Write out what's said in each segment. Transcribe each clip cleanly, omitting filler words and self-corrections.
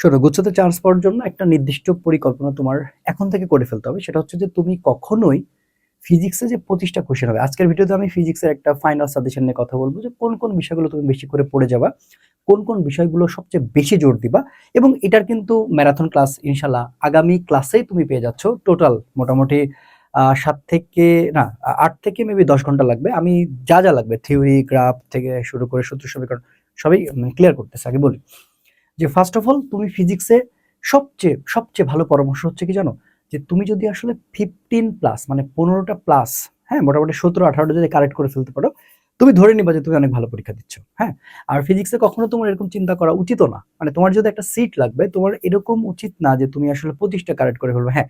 শোনো, গুচ্ছতে চান্স পাওয়ার জন্য একটা নির্দিষ্ট পরিকল্পনা তোমার এখন থেকে করে ফেলতে হবে। সেটা হচ্ছে যে তুমি কখনোই ফিজিক্সে যে 25টা কোশ্চেন হবে, আজকের ভিডিওতে আমি ফিজিক্সের একটা ফাইনাল সাজেশন নিয়ে কথা বলবো যে কোন কোন বিষয়গুলো তুমি বেশি করে পড়ে যাবা, কোন কোন বিষয়গুলো সবচেয়ে বেশি জোর দিবা। এবং এটার কিন্তু ম্যারাথন ক্লাস ইনশাল্লাহ আগামী ক্লাসেই তুমি পেয়ে যাচ্ছ। টোটাল মোটামুটি 7 থেকে না 8 থেকে মেবি 10 ঘন্টা লাগবে। আমি যা যা লাগবে থিওরি, গ্রাফ থেকে শুরু করে সূত্র সমীকরণ সবই ক্লিয়ার করতেছে। আগে বলি যে ফার্স্ট অফ অল তুমি ফিজিক্সে সবচেয়ে সবচেয়ে ভালো পরামর্শ হচ্ছে কি জানো, যে তুমি যদি আসলে 15 প্লাস মানে 15টা প্লাস, হ্যাঁ মোটামুটি 17-18টা যদি কারেক্ট করে ফেলতে পারো, তুমি ধরে নিবা যে তুমি অনেক ভালো পরীক্ষা দিচ্ছ। হ্যাঁ, আর ফিজিক্সে কখনো তোমার এরকম চিন্তা করা উচিত না। মানে তোমার যদি একটা সিট লাগবে, তোমার এরকম উচিত না যে তুমি আসলে 25টা কারেক্ট করে ফেলবে। হ্যাঁ,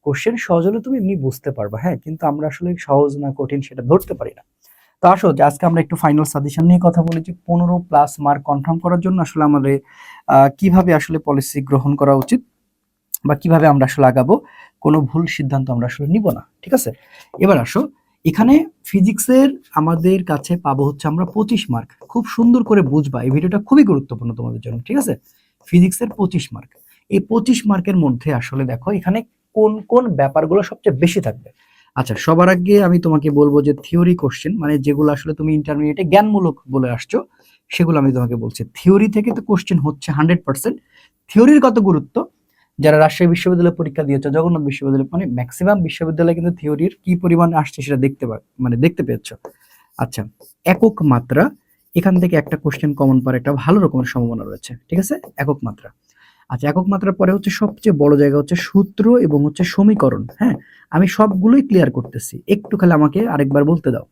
কোশ্চেন সহজ হলে তুমি এমনি বুঝতে পারবা, হ্যাঁ, কিন্তু আমরা আসলে সহজ না কঠিন সেটা ধরতে পারি না। তো আসো যে আজকে আমরা একটু ফাইনাল সাজেশন নিয়ে কথা বলি যে 15 প্লাস মার্ক কনফার্ম করার জন্য আসলে আমাদের কিভাবে আসলে পলিসি গ্রহণ করা উচিত বা কিভাবে আমরা আসলে আগাবো, কোনো ভুল সিদ্ধান্ত আমরা আসলে নিব না। ঠিক আছে, এবার আসো এখানে ফিজিক্সের আমাদের কাছে পাবো হচ্ছে আমরা 25 মার্ক। খুব সুন্দর করে বুঝবা, এই ভিডিওটা খুবই গুরুত্বপূর্ণ তোমাদের জন্য। ঠিক আছে, ফিজিক্সের 25 মার্ক। এই 25 মার্কের মধ্যে আসলে দেখো এখানে কোন কোন ব্যাপারগুলো সবচেয়ে বেশি থাকবে। আচ্ছা, সবার আগে আমি তোমাকে বলবো যে থিওরি কোশ্চেন, মানে যেগুলো আসলে তুমি ইন্টারমিডিয়েটে জ্ঞানমূলক বলে আসছো, সেগুলো আমি তোমাকে বলছি। থিওরি থেকে তো কোশ্চেন হচ্ছে 100%। থিওরির কত গুরুত্ব, যারা রাজশাহী বিশ্ববিদ্যালয়ে পরীক্ষা দিয়েছে, জগন্নাথ বিশ্ববিদ্যালয়, মানে ম্যাক্সিমাম বিশ্ববিদ্যালয়ে কিন্তু থিওরির কি পরিমাণ আসছে সেটা দেখতে পেয়েছো। আচ্ছা, একক মাত্রা, এখান থেকে একটা কোশ্চেন কমন পাওয়ার একটা ভালো রকমের সম্ভাবনা রয়েছে। ঠিক আছে, একক মাত্রা। আচ্ছা, একক মাত্রার পরে হচ্ছে সবচেয়ে বড় জায়গা হচ্ছে সূত্র এবং হচ্ছে সমীকরণ। হ্যাঁ, আমি সবগুলোই ক্লিয়ার করতেছি, একটু খালি আমাকে আরেকবার বলতে দাও।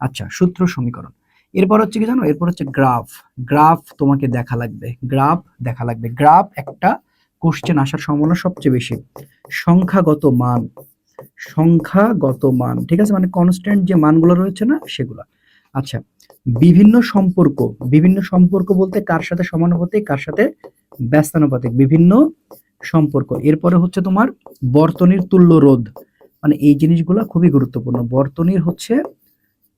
আচ্ছা, সূত্র সমীকরণ। এরপর হচ্ছে কি জানো, এরপর হচ্ছে গ্রাফ। গ্রাফ তোমাকে দেখা লাগবে, গ্রাফ দেখা লাগবে। গ্রাফ একটা কোশ্চেন আসার সম্ভাবনা সবচেয়ে বেশি। সংখ্যাগত মান, সংখ্যাগত মান, ঠিক আছে, মানে কনস্ট্যান্ট যে মানগুলো রয়েছে না সেগুলো। আচ্ছা, বিভিন্ন সম্পর্ক, বিভিন্ন সম্পর্ক বলতে কার সাথে সমানুপাতিক, কার সাথে ব্যস্তানুপাতিক, বিভিন্ন সম্পর্ক। এরপরে হচ্ছে তোমার বর্তনীর তুল্য রোধ, মানে এই জিনিসগুলো খুবই গুরুত্বপূর্ণ। বর্তনীর হচ্ছে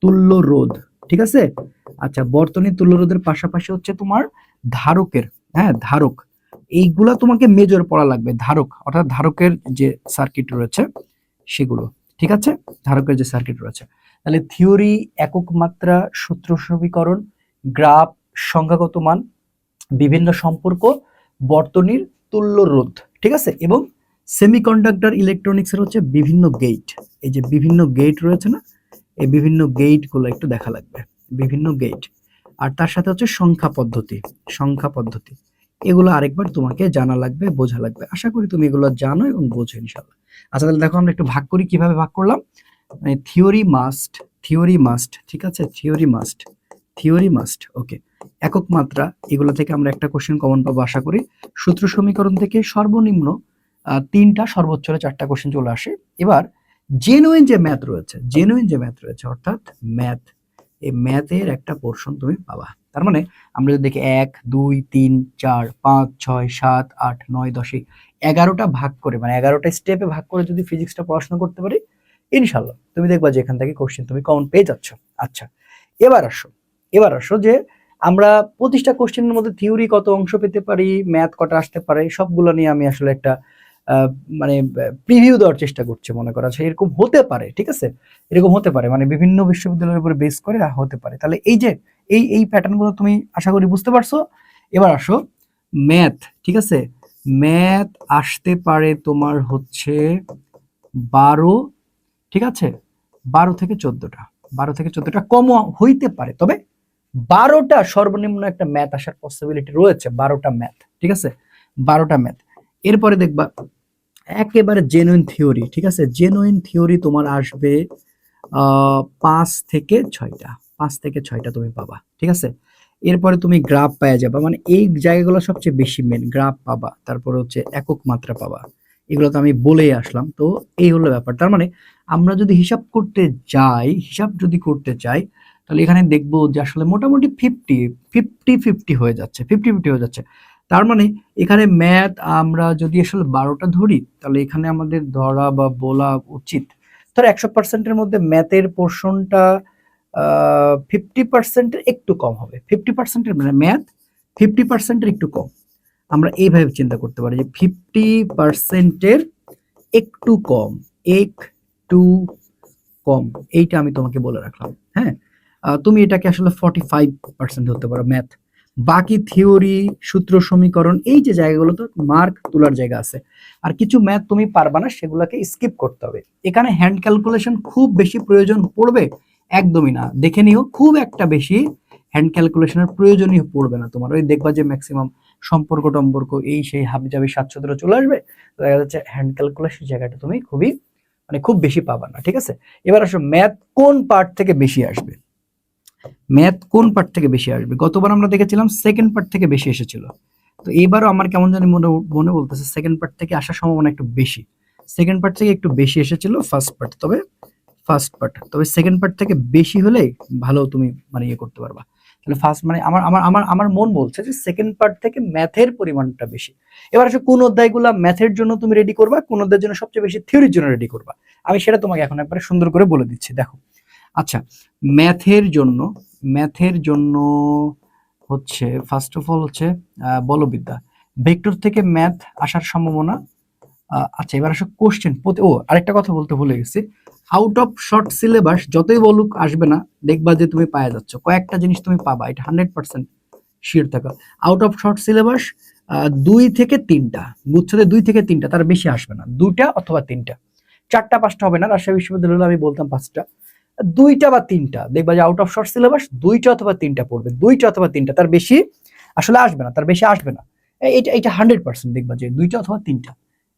তুল্য রোধ, ঠিক আছে। আচ্ছা, বর্তনীর তুল্য রোধের পাশাপাশি হচ্ছে তোমার ধারকের, হ্যাঁ ধারক, এইগুলা তোমাকে মেজর পড়া লাগবে। ধারক অর্থাৎ ধারকের যে সার্কিট রয়েছে সেগুলো, ঠিক আছে, ধারকের যে সার্কিট রয়েছে। তাহলে থিওরি, একক মাত্রা, সূত্র সমীকরণ, গ্রাফ, সংখ্যাগত মান, বিভিন্ন সম্পর্ক, বর্তনীর তুল্য রোধ, ঠিক আছে, এবং সেমিকন্ডাক্টর ইলেকট্রনিক্সের হচ্ছে বিভিন্ন গেট। এই যে বিভিন্ন গেট রয়েছে না, এই বিভিন্ন গেট গুলো একটু দেখা লাগবে, বিভিন্ন গেট। আর তার সাথে হচ্ছে সংখ্যা পদ্ধতি, সংখ্যা পদ্ধতি, এগুলো আরেকবার তোমাকে জানা লাগবে, বোঝা লাগবে। আশা করি তুমি এগুলো জানো এবং বোঝো ইনশাল্লাহ। আচ্ছা, তাহলে দেখো আমরা একটু ভাগ করি, কিভাবে ভাগ করলাম। মানে থিওরি মাস্ট, থিওরি মাস্ট, ঠিক আছে, থিওরি মাস্ট, থিওরি মাস্ট, ওকে। একক মাত্রা, এগুলো থেকে আমরা একটা কোশ্চেন কমন পাবো আশা করি। সূত্র সমীকরণ থেকে সর্বনিম্ন 3টা, সর্বোচ্চ 4টা কোশ্চেন চলে আসে। এবার জেনুইন যে ম্যাথ রয়েছে, জেনুইন যে ম্যাথ রয়েছে অর্থাৎ ম্যাথ, এই ম্যাথের একটা পোর্শন তুমি পাবা। তার মানে আমরা যদি দেখি 1 2 3 4 5 6 7 8 9 10 11টা ভাগ করে, মানে 11টা স্টেপে ভাগ করে যদি ফিজিক্সটা পড়াশোনা করতে পারি, ইনশাল্লাহ তুমি দেখবা যে এখান থেকে কোশ্চেন তুমি কমন পেয়ে যাচ্ছ। আচ্ছা, এবার আসো, এবার আসো যে আমরা 25টা কোশ্চেনের মধ্যে থিওরি কত অংশ পেতে পারি, ম্যাথ কটা আসতে পারে, সবগুলো নিয়ে আমি আসলে একটা মানে প্রিভিউ দেওয়ার চেষ্টা করছি। মনে করা যায় এরকম হতে পারে, ঠিক আছে, এরকম হতে পারে, মানে বিভিন্ন বিশ্ববিদ্যালয়ের উপরে বেস করে হতে পারে। তাহলে এই যে এই প্যাটার্ন গুলো তুমি আশা করি বুঝতে পারছো। এবার আসো ম্যাথ, ঠিক আছে, ম্যাথ আসতে পারে তোমার হচ্ছে 12, ঠিক আছে, 12 থেকে 14টা, 12 থেকে 14টা কম হইতে পারে, তবে 12টা সর্বনিম্ন একটা ম্যাথ আসার পসিবিলিটি রয়েছে। 12টা ম্যাথ, ঠিক আছে, 12টা ম্যাথ। এরপরে দেখবা একেবারে জেনুইন থিওরি, ঠিক আছে, জেনুইন থিওরি তোমার আসবে 5 থেকে 6টা, 5 থেকে 6টা তুমি পাবা, ঠিক আছে। এরপরে তুমি গ্রাফ পাওয়া যাবা, মানে এই জায়গাগুলো সবচেয়ে বেশি মেন, গ্রাফ পাবা, তারপরে হচ্ছে একক মাত্রা পাবা। এগুলো তো আমি বলেই আসলাম। তো এই হলো ব্যাপার। তার মানে আমরা যদি হিসাব করতে যাই, হিসাব যদি করতে চাই, তাহলে এখানে দেখবো যে আসলে মোটামুটি 50-50 হয়ে যাচ্ছে, 50-50 হয়ে যাচ্ছে। তার মানে এখানে ম্যাথ আমরা যদি আসলে 12টা ধরি, তাহলে এখানে আমাদের ধরা বা বলা উচিত ধর 100%-এর মধ্যে ম্যাথের পোর্শনটা 50%-এর একটু কম হবে। 50%-এর মানে ম্যাথ 50%-এর একটু কম। আমরা এইভাবে চিন্তা করতে পারি যে 50%-এর একটু কম, একটু কম, এইটা আমি তোমাকে বলে রাখলাম। হ্যাঁ, তুমি এটাকে আসলে 45% হতে পারো ম্যাথ। বাকি থিওরি, সূত্র, সমীকরণ, এই যে জায়গাগুলো তো মার্ক তোলার জায়গা আছে। আর কিছু ম্যাথ তুমি পারবা না, সেগুলোকে স্কিপ করতে হবে। এখানে হ্যান্ড ক্যালকুলেশন খুব বেশি প্রয়োজন পড়বে একদমই না, দেখে নিও খুব একটা বেশি হ্যান্ড ক্যালকুলেশনের প্রয়োজনই পড়বে না তোমার। ওই দেখবা যে ম্যাক্সিমাম সম্পর্ক টম্পর্ক এই সেই হাবিজাবি স্বাচ্ছন্দ্য চলে আসবে, দেখা যাচ্ছে হ্যান্ড ক্যালকুলেশন জায়গাটা তুমি খুবই মানে খুব বেশি পাবা না। ঠিক আছে, এবার আসো ম্যাথ কোন পার্ট থেকে বেশি আসবে। ম্যাথ কোন পার্ট থেকে বেশি আসবে? গতবার আমরা দেখেছিলাম সেকেন্ড পার্ট থেকে বেশি এসেছিল, তো এবারও আমার কেমন জানি মনে বলতেছে সেকেন্ড পার্ট থেকে আসার সম্ভাবনা একটু বেশি। সেকেন্ড পার্ট থেকে একটু বেশি এসেছিল ফার্স্ট পার্ট, তবে সেকেন্ড পার্ট থেকে বেশি হলে ভালো তুমি মানে ইয়ে করতে পারবা। তাহলে ফার্স্ট মানে আমার আমার আমার আমার মন বলছে যে সেকেন্ড পার্ট থেকে ম্যাথের পরিমাণটা বেশি। এবার আসলে কোন অধ্যায়গুলো ম্যাথের জন্য তুমি রেডি করবা, কোন অধ্যায়ের জন্য সবচেয়ে বেশি থিওরির জন্য রেডি করবা, আমি সেটা তোমাকে এখন একবারে সুন্দর করে বলে দিচ্ছি। দেখো, আচ্ছা, ম্যাথের জন্য হচ্ছে ফার্স্ট অফ অল হচ্ছে বলবিদ্যা, ভেক্টর থেকে ম্যাথ আসার সম্ভাবনা। আচ্ছা, এবার আসলে কোশ্চেন ও আরেকটা কথা বলতে ভুলে গেছি, আউট অফ শর্ট সিলেবাস যতই বলুক আসবে না, দেখবা যে তুমি পাওয়া যাচ্ছ কয়েকটা জিনিস তুমি পাবা, এটা 100% শিওর থাকা। আউট অফ শর্ট সিলেবাস 2 থেকে 3টা, গুচ্ছতে 2 থেকে 3টা, তার বেশি আসবে না, 2টা অথবা 3টা, 4টা 5টা হবে না। রাজশাহী বিশ্ববিদ্যালয়ে আমি বলতাম 5টা, 2টা বা 3টা দেখবা যে আউট অফ শর্ট সিলেবাস 2টা অথবা 3টা পড়বে, 2টা অথবা 3টা, তার বেশি আসলে আসবে না, তার বেশি আসবে না। এটা 100% দেখবা যে 2টা অথবা 3টা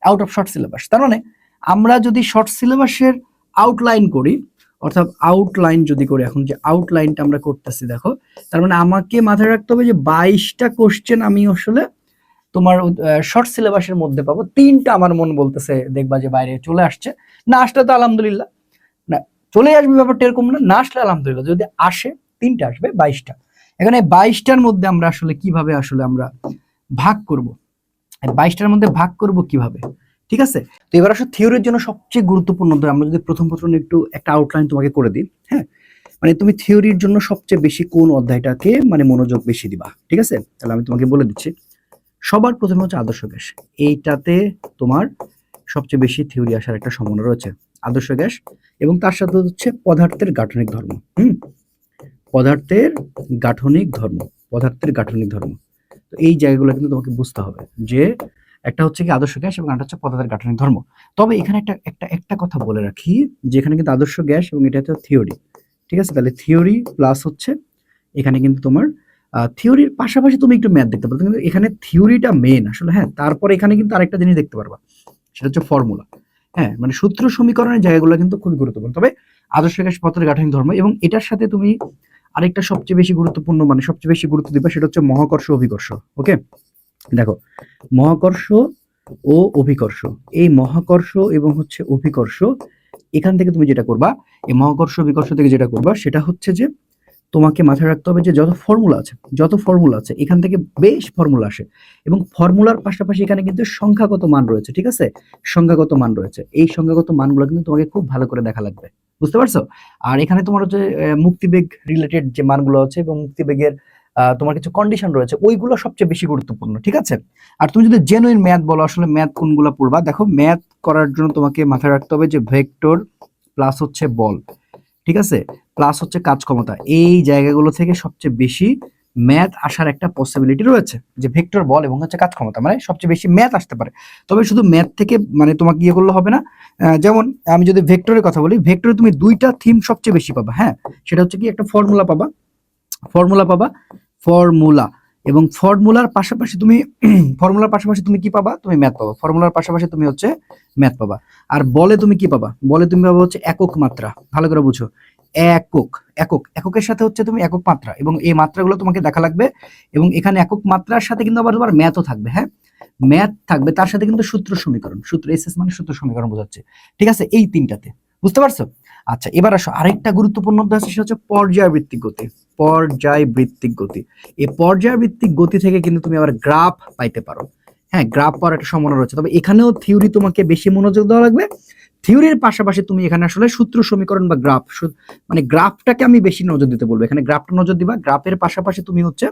আউট অফ শর্ট সিলেবাস। তার মানে আমরা যদি শর্ট সিলেবাসের আউটলাইন করি, অর্থাৎ আউটলাইন যদি করি, এখন যে আউটলাইনটা আমরা করতেছি দেখো, তার মানে আমাকে মাথায় রাখতে হবে যে 22টা কোশ্চেন আমি আসলে তোমার শর্ট সিলেবাসের মধ্যে পাবো, 3টা আমার মন বলতেছে দেখবা যে বাইরে চলে আসছে। না আসলে তো আলহামদুলিল্লাহ, না চলে আসবে ব্যাপারটা এরকম না, না আসলে আলহামদুলিল্লাহ, যদি আসে 3টা আসবে 22টা। এখানে 22টার মধ্যে আমরা আসলে কিভাবে আসলে আমরা ভাগ করব, 22টার মধ্যে ভাগ করব কিভাবে? ঠিক আছে, তো এবার আসলে থিওরির জন্য সবচেয়ে গুরুত্বপূর্ণ, আমরা যদি প্রথম একটু একটা আউটলাইন তোমাকে করে দিই। হ্যাঁ, মানে তুমি থিওরির জন্য সবচেয়ে বেশি কোন অধ্যায়টাকে মানে মনোযোগ বেশি দিবা, ঠিক আছে? তাহলে আমি তোমাকে বলে দিচ্ছি। সবার প্রথমে হচ্ছে আদর্শ গ্যাস, এইটাতে তোমার সবচেয়ে বেশি থিওরি আসার একটা সম্ভাবনা রয়েছে, আদর্শ গ্যাস। এবং তার সাথে হচ্ছে পদার্থের গাঠনিক ধর্ম। পদার্থের গাঠনিক ধর্ম, পদার্থের গাঠনিক ধর্ম। তো এই জায়গাগুলো কিন্তু তোমাকে বুঝতে হবে যে একটা হচ্ছে কি আদর্শ গ্যাস এবং একটা হচ্ছে পদার্থের গাঠনিক ধর্ম। তবে এখানে একটা কথা বলে রাখি, যে এখানে কিন্তু আদর্শ গ্যাস এবং এটা হচ্ছে থিওরি, ঠিক আছে? তাহলে থিওরি প্লাস হচ্ছে এখানে কিন্তু তোমার থিওরির পাশাপাশি তুমি একটু ম্যাথ দেখতে পারো, কিন্তু এখানে থিওরিটা মেন আসলে। হ্যাঁ, তারপরে এখানে কিন্তু আরেকটা জিনিস দেখতে পারবা, সেটা হচ্ছে ফর্মুলা। হ্যাঁ, মানে সূত্র সমীকরণের জায়গাগুলো কিন্তু খুবই গুরুত্বপূর্ণ। তবে আদর্শ গ্যাস, পদার্থের গাঠনিক ধর্ম, এবং এটার সাথে তুমি আরেকটা সবচেয়ে বেশি গুরুত্বপূর্ণ মানে সবচেয়ে বেশি গুরুত্ব দিবা, সেটা হচ্ছে মহাকর্ষ অভিকর্ষ। ওকে, দেখো, মহাকর্ষ ও অভিকর্ষ, এই মহাকর্ষ এবং হচ্ছে অভিকর্ষ, এখান থেকে তুমি যেটা করবা, এই মহাকর্ষ অভিকর্ষ থেকে যেটা করবা সেটা হচ্ছে যে তোমাকে মাথায় রাখতে হবে যে যত ফর্মুলা আছে এখান থেকে বেশ ফর্মুলা আসে, এবং ফর্মুলার পাশাপাশি এখানে কিন্তু সংখ্যাগত মান রয়েছে। ঠিক আছে, সংখ্যাগত মান রয়েছে, এই সংখ্যাগত মানগুলো কিন্তু তোমাকে খুব ভালো করে দেখা লাগবে, বুঝতে পারছো? আর এখানে তোমার হচ্ছে মুক্তিবেগ রিলেটেড যে মানগুলো আছে এবং মুক্তিবেগের তোমার কিছু কন্ডিশন রয়েছে, ওইগুলো সবচেয়ে বেশি গুরুত্বপূর্ণ। ঠিক আছে, আর তুমি যদি জেনুইন ম্যাথ বলো, আসলে ম্যাথ কোনগুলো পড়বা, দেখো ম্যাথ করার জন্য তোমাকে মাথায় রাখতে হবে যে ভেক্টর প্লাস হচ্ছে বল, ঠিক আছে, প্লাস হচ্ছে কাজ ক্ষমতা, এই জায়গাগুলো থেকে সবচেয়ে বেশি ম্যাথ আসার একটা পসিবিলিটি রয়েছে, যে ভেক্টর বল এবং হচ্ছে কাজ ক্ষমতা, মানে সবচেয়ে বেশি ম্যাথ আসতে পারে। তবে শুধু ম্যাথ থেকে মানে তোমাকে ইয়ে করলে হবে না। যেমন আমি যদি ভেক্টরের কথা বলি, ভেক্টরে তুমি 2টা থিম সবচেয়ে বেশি পাবা। হ্যাঁ, সেটা হচ্ছে কি একটা ফর্মুলা পাবা, ফর্মুলা, এবং ফর্মুলার পাশাপাশি তুমি কি পাবা, তুমি ম্যাথ পাবা। ফর্মুলার পাশাপাশি তুমি হচ্ছে ম্যাথ পাবা। আর বলে তুমি কি পাবা, বলে তুমি পাবা হচ্ছে একক মাত্রা, ভালো করে বুঝো, এককের সাথে হচ্ছে তুমি একক মাত্রা, এবং এই মাত্রাগুলো তোমাকে দেখা লাগবে, এবং এখানে একক মাত্রার সাথে কিন্তু আবার তোমার ম্যাথও থাকবে। হ্যাঁ, ম্যাথ থাকবে, তার সাথে কিন্তু সূত্র সমীকরণ, এসএস মানে সূত্র সমীকরণ বোঝাচ্ছে। ঠিক আছে, এই 3টাতে, বুঝতে পারছো? আচ্ছা, এবার আসো আরেকটা গুরুত্বপূর্ণ অধ্যায় আছে, সেটা হচ্ছে পর্যায়বৃত্তিক গতি। এই পর্যায়বৃত্তিক গতি থেকে কিন্তু তুমি আবার গ্রাফ পাইতে পারো। হ্যাঁ, গ্রাফ পাওয়ার একটা সম্ভাবনা রয়েছে। তবে এখানেও থিওরি তোমাকে বেশি মনোযোগ দেওয়া লাগবে। থিওরির পাশাপাশি তুমি এখানে আসলে সূত্র সমীকরণ বা গ্রাফ, মানে গ্রাফটাকে আমি বেশি নজর দিতে বলবো। এখানে গ্রাফটা নজর দিবা, গ্রাফের পাশাপাশি তুমি হচ্ছে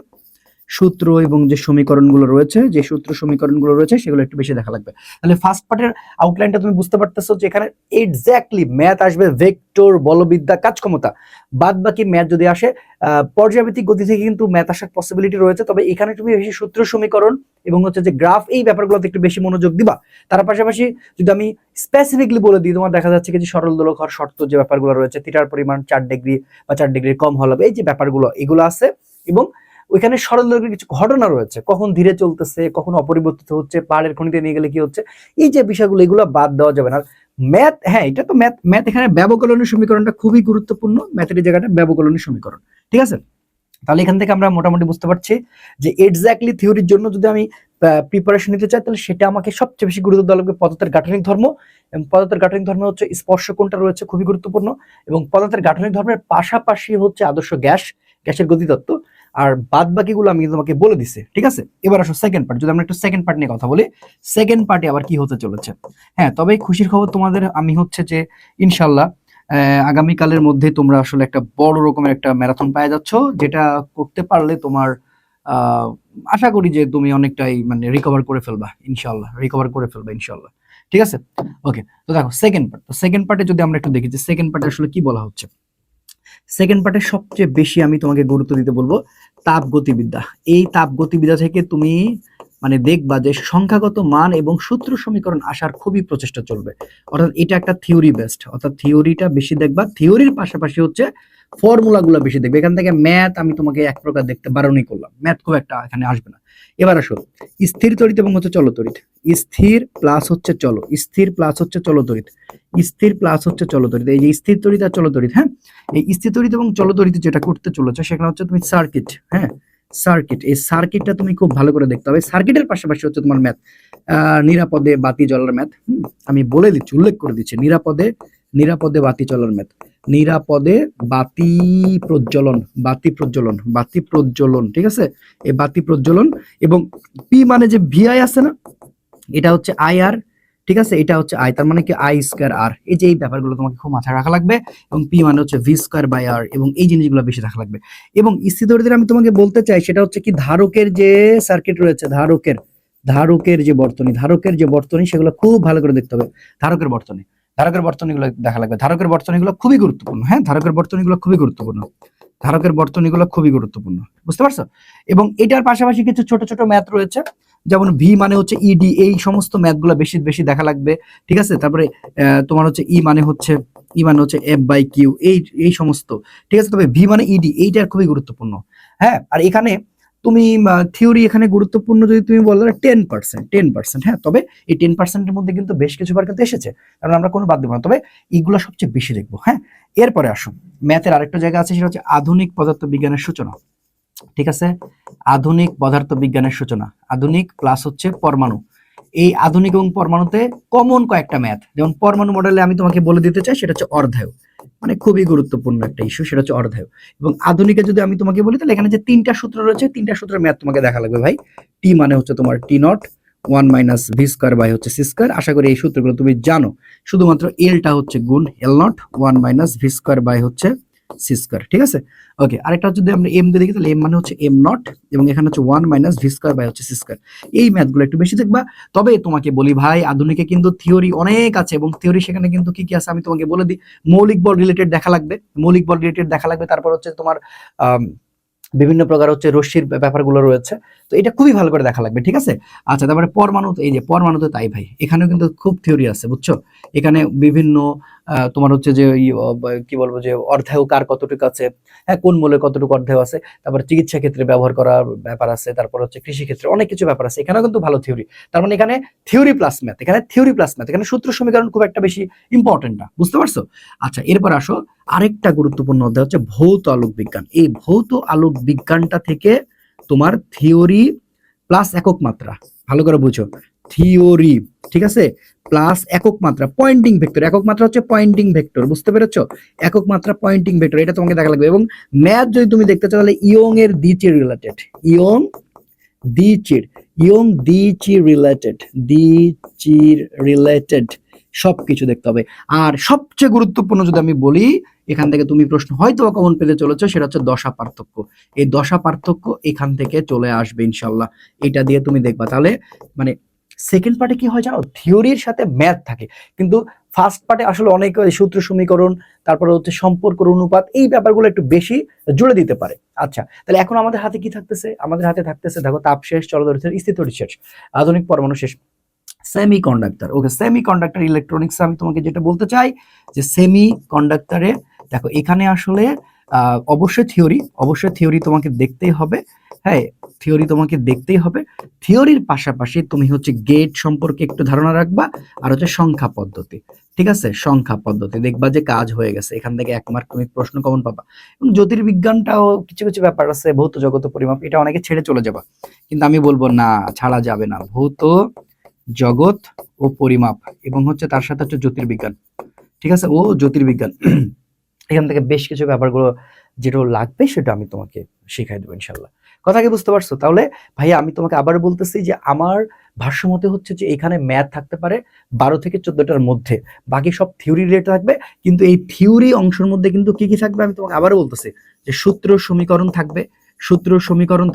সূত্র এবং যে সমীকরণগুলো রয়েছে, যে সূত্র সমীকরণগুলো রয়েছে সেগুলো একটু বেশি দেখা লাগবে। তাহলে ফার্স্ট পার্টের আউটলাইনটা তুমি বুঝতে পারতেছো যে এখানে এক্স্যাক্টলি ম্যাথ আসবে ভেক্টর, বলবিদ্যা, কাজক্ষমতা। বাদ বাকি ম্যাথ যদি আসে পর্যায়ভিত্তিক গতি থেকে কিন্তু ম্যাথ আসার পসিবিলিটি রয়েছে, তবে এখানে তুমি বেশি সূত্র সমীকরণ এবং হচ্ছে যে গ্রাফ এই ব্যাপারগুলোতে একটু বেশি মনোযোগ দিবা। তার পাশাপাশি যদি আমি স্পেসিফিকলি বলে দিই, তোমার দেখা যাচ্ছে যে সরল দোলক হওয়ার শর্ত যে ব্যাপারগুলো রয়েছে, থিটার পরিমাণ 4 ডিগ্রি বা 4 ডিগ্রির কম হলে এই যে ব্যাপারগুলো এগুলো আছে, এবং ওইখানে সরল দৈর্ঘ্যের কিছু ঘটনা রয়েছে, কখন ধীরে চলতেছে, কখন অপরিবর্তিত হচ্ছে, পাহাড়ের খনিতে নিয়ে গেলে কি হচ্ছে, এই যে বিষয়গুলো এগুলো বাদ দেওয়া যাবে না। ম্যাথ, হ্যাঁ এটা তো ম্যাথ, ম্যাথ এখানে ব্যবকলনের সমীকরণটা খুবই গুরুত্বপূর্ণ, ম্যাথের এই জায়গাটা ব্যবকলনের সমীকরণ, ঠিক আছে। তাহলে এখান থেকে আমরা মোটামুটি বুঝতে পারছি যে এক্স্যাক্টলি থিওরির জন্য যদি আমি প্রিপারেশন নিতে চাই, তাহলে সেটা আমাকে সবচেয়ে বেশি গুরুত্ব দেওয়া লাগবে পদার্থের গাঠনিক ধর্ম, এবং পদার্থের গাঠনিক ধর্ম হচ্ছে স্পর্শ কোণটা রয়েছে খুবই গুরুত্বপূর্ণ, এবং পদার্থের গাঠনিক ধর্মের পাশাপাশি হচ্ছে আদর্শ গ্যাস, গ্যাসের গতিতত্ত্ব, আর বাদ বাকিগুলো আমি তোমাকে বলে দিছি, ঠিক আছে। এবার আসো সেকেন্ড পার্ট, যদি আমরা একটু সেকেন্ড পার্ট নিয়ে কথা বলি, সেকেন্ড পার্টে আবার কি হতে চলেছে। হ্যাঁ, তবে খুশির খবর তোমাদের আমি হচ্ছে যে ইনশাল্লাহ আগামীকালের মধ্যে তোমরা আসলে একটা বড় রকমের একটা ম্যারাথন পেয়ে যাচ্ছ, যেটা করতে পারলে তোমার আশা করি যে তুমি অনেকটাই মানে রিকভার করে ফেলবা ইনশাল্লাহ, রিকভার করে ফেলবা ইনশাল্লাহ, ঠিক আছে। ওকে, তো দেখো সেকেন্ড পার্ট, তো সেকেন্ড পার্টে যদি আমরা একটু দেখি যে সেকেন্ড পার্টে আসলে কি বলা হচ্ছে। সেকেন্ড পার্টে সবচেয়ে বেশি আমি তোমাকে গুরুত্ব দিতে বলবো তাপ গতিবিদ্যা। এই তাপ গতিবিদ্যা থেকে তুমি মানে দেখবা যে সংখ্যাগত মান এবং সূত্র সমীকরণ আসার খুবই প্রচেষ্টা চলবে, অর্থাৎ এটা একটা থিওরি বেসড, অর্থাৎ থিওরিটা বেশি দেখবা, থিওরির পাশাপাশি হচ্ছে ফর্মুলাগুলো বেশি দেখবে। এখান থেকে ম্যাথ আমি তোমাকে এক প্রকার দেখতে বারণই করলাম, ম্যাথ খুব একটা এখানে আসবে না। এবার আসো স্থির তড়িৎ এবং হচ্ছে চলতড়িৎ, স্থির প্লাস হচ্ছে চলো, স্থির প্লাস হচ্ছে চলতড়িৎ, স্থির প্লাস হচ্ছে চলতড়িৎ, এই যে স্থির তড়িৎ আর চলতড়িৎ, হ্যাঁ এই স্থির তড়িৎ এবং চলতড়িৎ যেটা করতে চলেছে সেখানে হচ্ছে তুমি সার্কিট, হ্যাঁ সার্কিট, এই সার্কিটটা তুমি খুব ভালো করে দেখতে হবে। সার্কিটের পাশাপাশি হচ্ছে তোমার ম্যাথ, নিরাপদে বাতি জ্বলার ম্যাথ, আমি বলে দিচ্ছি, উল্লেখ করে দিচ্ছি, নিরাপদে, নিরাপদে বাতি জ্বলার ম্যাথ, নিরাপদে বাতি প্রজ্বলন, বাতি প্রজ্বলন, বাতি প্রজ্বলন, ঠিক আছে। এই বাতি প্রজ্বলন এবং পি মানে যে ভিআই আছে না, এটা হচ্ছে আই আর, ঠিক আছে, এটা হচ্ছে আই, তার মানে কি আই স্কয়ার আর, এই যে এই ব্যাপারগুলো তোমাকে খুব মাথায় রাখা লাগবে, এবং পি মানে হচ্ছে ভি স্কয়ার বাই আর, এবং এই জিনিসগুলো বেশি রাখা লাগবে। এবং স্থিতির আমি তোমাকে বলতে চাই সেটা হচ্ছে কি ধারকের যে সার্কিট রয়েছে, ধারকের, ধারকের যে বর্তনী, ধারকের যে বর্তনী সেগুলো খুব ভালো করে দেখতে হবে। ধারকের বর্তনী, ধারকের বর্তনীগুলো দেখা লাগবে, ধারকের বর্তনীগুলো খুবই গুরুত্বপূর্ণ, হ্যাঁ ধারকের বর্তনীগুলো খুবই গুরুত্বপূর্ণ, ধারকের বর্তনীগুলো খুবই গুরুত্বপূর্ণ, বুঝতে পারছো। এবং এটার পাশাপাশি কিছু ছোট ছোট ম্যাথ রয়েছে, যেমন ভি মানে হচ্ছে ইডি, এই সমস্ত ম্যাথগুলো বেশি বেশি দেখা লাগবে, ঠিক আছে। তারপরে তোমার হচ্ছে ই মানে হচ্ছে এফ বাই কিউ, এই সমস্ত, ঠিক আছে। তবে ভি মানে ইডি এইটা খুবই গুরুত্বপূর্ণ, হ্যাঁ। আর এখানে তুমি থিওরি এখানে গুরুত্বপূর্ণ যদি তুমি বলো 10%, 10%, হ্যাঁ। তবে এই 10%-এর মধ্যে কিন্তু বেশ কিছুবার কিন্তু এসেছে, কারণ আমরা কোনো বাদ দেবো না, তবে এইগুলো সবচেয়ে বেশি দেখবো, হ্যাঁ। এরপরে আসো ম্যাথের আরেকটা জায়গা আছে, সেটা হচ্ছে আধুনিক পদার্থ বিজ্ঞানের সূচনা, ঠিক আছে। আধুনিক পদার্থ বিজ্ঞানের সূচনা, আধুনিক প্লাস হচ্ছে পরমাণু, এই আধুনিক এবং পরমাণুতে কমন কয়েকটা ম্যাথ, যেমন পরমাণু মডেলে আমি তোমাকে বলে দিতে চাই সেটা হচ্ছে অর্ধায়ু, মানে খুবই গুরুত্বপূর্ণ একটা ইস্যু, সেটা হচ্ছে অর্ধায়ু। এবং আধুনিকে যদি আমি তোমাকে বলি, তাহলে এখানে যে তিনটা সূত্র রয়েছে, তিনটা সূত্রের ম্যাথ তোমাকে দেখা লাগবে ভাই। টি মানে হচ্ছে তোমার T naught 1 minus V square by হচ্ছে সি স্কয়ার, আশা করি এই সূত্রগুলো তুমি জানো। শুধুমাত্র এলটা হচ্ছে গুণ L naught 1 minus V square by হচ্ছে সি স্কয়ার, ঠিক আছে। ওকে, আরেকটা যদি আমরা এম দিয়ে দেখি, তাহলে এম মানে হচ্ছে এম নট, এবং এখানে হচ্ছে 1 মাইনাস ভি স্কয়ার বাই হচ্ছে সি স্কয়ার। এই ম্যাথগুলো একটু বেশি দেখবা। তবে তোমাকে বলি ভাই, আধুনিকে কিন্তু থিওরি অনেক আছে, এবং থিওরি সেখানে কিন্তু কি কি আছে আমি তোমাকে বলে দিই। মৌলিক বল রিলেটেড দেখা লাগবে, মৌলিক বল রিলেটেড দেখা লাগবে, তারপর হচ্ছে তোমার বিভিন্ন প্রকার হচ্ছে রশ্মির ব্যাপারগুলো রয়েছে, তো এটা খুবই ভালো করে দেখা লাগবে, ঠিক আছে। আচ্ছা, তারপরে পরমাণু, এই যে পরমাণুতে তাই ভাই, এখানেও কিন্তু খুব থিওরি আছে, বুঝছো। এখানে বিভিন্ন তোমার হচ্ছে যে কি বলবো যে অর্ধায়ু কার কতটুকু আছে, হ্যাঁ কোন মূলে কতটুকু অর্ধায়ু আছে, তারপর চিকিৎসা ক্ষেত্রে ব্যবহার করার ব্যাপার আছে, তারপর হচ্ছে কৃষি ক্ষেত্রে অনেক কিছু ব্যাপার আছে, এখানেও কিন্তু ভালো থিওরি। তার মানে এখানে থিওরি প্লাস ম্যাথ, এখানে থিওরি প্লাস ম্যাথ, এখানে সূত্র সমীকরণ খুব একটা বেশি ইম্পর্টেন্ট না, বুঝতে পারছো। আচ্ছা, এরপর আসো আরেকটা গুরুত্বপূর্ণ অধ্যায় হচ্ছে ভৌত আলোক বিজ্ঞান। এই ভৌত আলোক বিজ্ঞানটা থেকে তোমার থিওরি প্লাস একক মাত্রা, ভালো করে বুঝো, থিওরি, ঠিক আছে, প্লাস একক মাত্রা, পয়েন্টিং ভেক্টর, একক মাত্রা হচ্ছে পয়েন্টিং ভেক্টর, বুঝতে পেরেছো, একক মাত্রা পয়েন্টিং ভেক্টর, এটা তোমাকে দেখা লাগবে। এবং ম্যাথ যদি তুমি দেখতে চাও, তাহলে ইয়ং এর দ্বিচির রিলেটেড, ইয়ং দ্বিচির, ইয়ং দ্বিচির রিলেটেড, দ্বিচির রিলেটেড, সবকিছু দেখতে হবে। আর সবচেয়ে গুরুত্বপূর্ণ যদি আমি বলি, এখান থেকে তুমি প্রশ্ন হয়তো কমন পেতে চলেছো, সেটা হচ্ছে দশা পার্থক্য। এই দশা পার্থক্য এখান থেকে চলে আসবে ইনশাল্লাহ, এটা দিয়ে তুমি দেখবা। তাহলে মানে সেকেন্ড পার্টে কি হয় জানো, থিওরির সাথে ম্যাথ থাকে, কিন্তু ফার্স্ট পার্টে আসলে অনেক সূত্র সমীকরণ, তারপরে হচ্ছে সম্পর্ক, অনুপাত, এই ব্যাপারগুলো একটু বেশি জুড়ে দিতে পারে। আচ্ছা, তাহলে এখন আমাদের হাতে কি থাকতেছে? আমাদের হাতে থাকতেছে দেখো তাপ শেষ, চলদরিদ্র স্থিতির শেষ, আধুনিক পরমাণু শেষ, সেমি কন্ডাক্টর। ওকে, সেমি কন্ডাক্টর ইলেকট্রনিক্স আমি তোমাকে যেটা বলতে চাই যে সেমি কন্ডাক্টরে দেখো এখানে আসলে অবশ্যই থিওরি তোমাকে দেখতেই হবে। হ্যাঁ, থিওরি তোমাকে দেখতেই হবে। থিওরির পাশাপাশি তুমি হচ্ছে গেট সম্পর্কে একটু ধারণা রাখবা, আর হচ্ছে সংখ্যা পদ্ধতি। ঠিক আছে, সংখ্যা পদ্ধতি দেখবা যে কাজ হয়ে গেছে, এখান থেকে 1 মার্ক তুমি প্রশ্ন কমন পাবা। এবং জ্যোতির্বিজ্ঞানটাও কিছু কিছু ব্যাপার আছে, ভৌত জগত পরিমাপ, এটা অনেকে ছেড়ে চলে যাবা, কিন্তু আমি বলবো না, ছাড়া যাবে না। ভৌত জগৎ ও পরিমাপ এবং হচ্ছে তার সাথে হচ্ছে জ্যোতির্বিজ্ঞান, ঠিক আছে, ও জ্যোতির্বিজ্ঞান, এখান থেকে বেশ কিছু ব্যাপারগুলো যেটা লাগবে সেটা আমি তোমাকে শিখাই দেবো ইনশাল্লাহ। কথা কি বুঝতে পারছো? তাহলে ভাইয়া আমি তোমাকে আবার বলতেছি যে আমার ভাষ্যমতে হচ্ছে যে এখানে ম্যাথ থাকতে পারে 12 থেকে 14টার মধ্যে, বাকি সব থিওরি রিলেটেড থাকবে। কিন্তু এই থিওরি অংশের মধ্যে কিন্তু কি কি থাকবে আমি তোমাকে আবারও বলতেছি, যে সূত্র সমীকরণ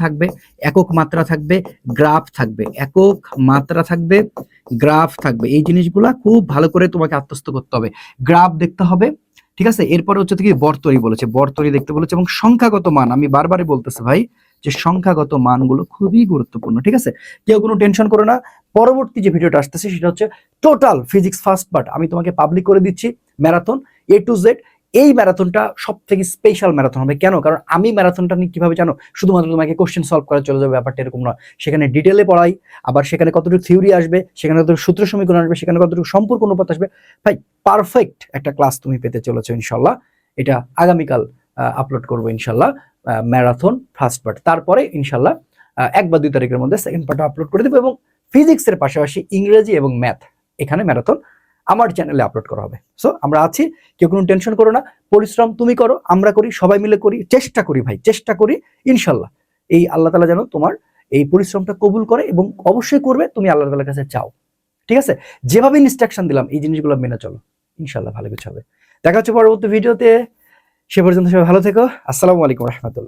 থাকবে, একক মাত্রা থাকবে, গ্রাফ থাকবে, একক মাত্রা থাকবে, গ্রাফ থাকবে। এই জিনিসগুলা খুব ভালো করে তোমাকে আত্মস্থ করতে হবে, গ্রাফ দেখতে হবে। ঠিক আছে, এরপরে হচ্ছে কি বর্তনী বলেছে, বর্তনী দেখতে বলেছে, এবং সংখ্যাগত মান, আমি বারবারই বলতেছি ভাই যে সংখ্যাগত মানগুলো খুবই গুরুত্বপূর্ণ। ঠিক আছে, কেউ কোনো টেনশন করো না। পরবর্তী যে ভিডিওটা আসতেছে সেটা হচ্ছে টোটাল ফিজিক্স ফার্স্ট পার্ট, আমি তোমাকে পাবলিক করে দিচ্ছি, ম্যারাথন A to Z। এই ম্যারাথনটা সব থেকে স্পেশাল ম্যারাথন হবে। কেন? কারণ আমি ম্যারাথনটা নিয়ে কিভাবে জানো, শুধুমাত্র তোমাকে কোশ্চেন সলভ করে চলে যাবে, ব্যাপারটা এরকম নয়। সেখানে ডিটেলে পড়াই, আবার সেখানে কতটুকু থিওরি আসবে, সেখানে কতটুকু সূত্র সমীকরণ আসবে, সেখানে কতটুকু সম্পর্ক অনুপাত আসবে। ভাই পারফেক্ট একটা ক্লাস তুমি পেতে চলেছো ইনশাল্লাহ। এটা আগামীকাল আপলোড করবো ইনশাল্লাহ, ম্যারাথন ফার্স্ট পার্ট। তারপরে ইনশাল্লাহ 1 বা 2 তারিখের মধ্যে সেকেন্ড পার্ট আপলোড করে দেবো, এবং ফিজিক্সের পাশাপাশি ইংরেজি এবং ম্যাথ এখানে ম্যারাথন আমার চ্যানেলে আপলোড করা হবে। সো আমরা আছি, কেউ কোনো টেনশন করো না। পরিশ্রম তুমি করো, আমরা করি, সবাই মিলে করি, চেষ্টা করি ভাই, চেষ্টা করি ইনশাল্লাহ। এই আল্লাহ তাআলা যেন তোমার এই পরিশ্রমটা কবুল করে, এবং অবশ্যই করবে, তুমি আল্লাহ তাআলার কাছে চাও। ঠিক আছে, যেভাবে ইনস্ট্রাকশন দিলাম এই জিনিসগুলো মেনে চলো, ইনশাল্লাহ ভালো কিছু হবে। দেখা হচ্ছে পরবর্তী ভিডিওতে, সে পর্যন্ত সবাই ভালো থেকো। আসসালামু আলাইকুম রহমতুল্লাহ।